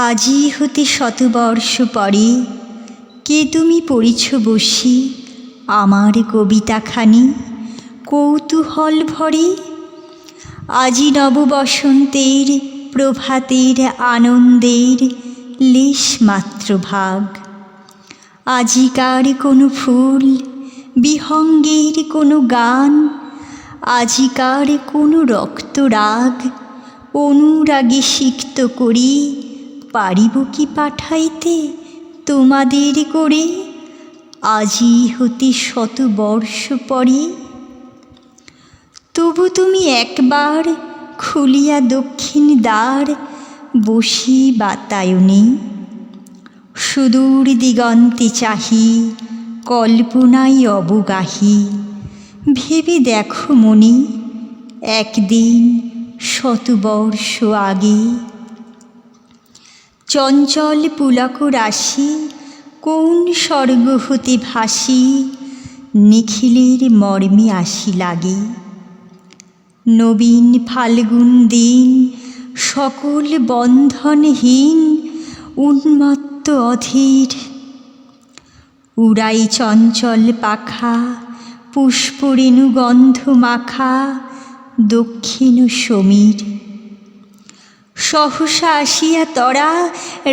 আজি হতে শতবর্ষ পরে কে তুমি পড়িছ বসি আমার কবিতাখানি কৌতূহল ভরে। আজি নব বসন্তের প্রভাতের আনন্দের লেশ মাত্র ভাগ। আজিকার কোনো ফুল বিহঙ্গের কোনো গান, আজিকার কোনো রক্তরাগ অনুরাগে সিক্ত করি পারিব কি পাঠাইতে তোমাদের করে আজি হতে শতবর্ষ পরে। তবু তুমি একবার খুলিয়া দক্ষিণ দ্বার বসি বাতায়নে, সুদূর দিগন্তে চাহি কল্পনায় অবগাহী। ভেবে দেখো মনি একদিন শতবর্ষ আগে, চঞ্চল পুলক রাশি কোন স্বর্গ হতে ভাসি নিখিলের মর্মে আসি লাগে। নবীন ফাল্গুন দিন সকল বন্ধনহীন উন্মত্ত অধীর, উড়াই চঞ্চল পাখা পুষ্পরেণু গন্ধ মাখা দক্ষিণ সমীর। সহসা আসিয়া তরা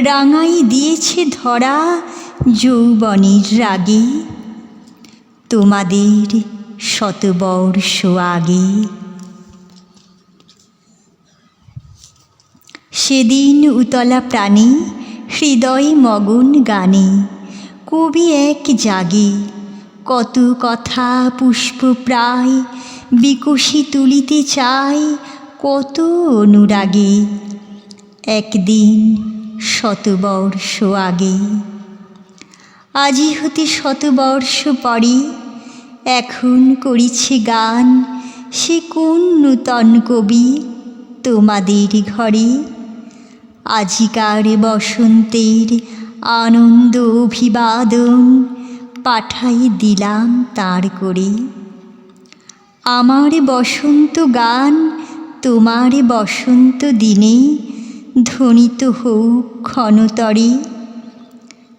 রাঙাই দিয়েছে ধরা যৌবনের রাগে তোমাদের শতবর্ষ আগে। সেদিন উতলা প্রাণে হৃদয় মগন গানে কবি এক জাগে কত কথা পুষ্প প্রায় বিকশি তুলিতে চায় কত অনুরাগে একদিন শতবর্ষ আগে। আজি হতে শতবর্ষ পরে এখন করিছে গান সে কোন নূতন কবি তোমাদের ঘরে। আজিকার বসন্তের আনন্দ অভিবাদন পাঠাই দিলাম তাঁর করে। আমার বসন্ত গান তোমার বসন্ত দিনে ধ্বনিত হোক ক্ষণতরে।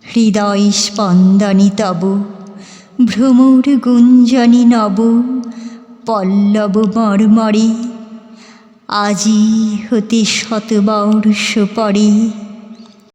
হৃদয় স্পন্দনে তব ভ্রমর গুঞ্জনে নব পল্লব মর্মরে আজি হতে শতবর্ষ পরে।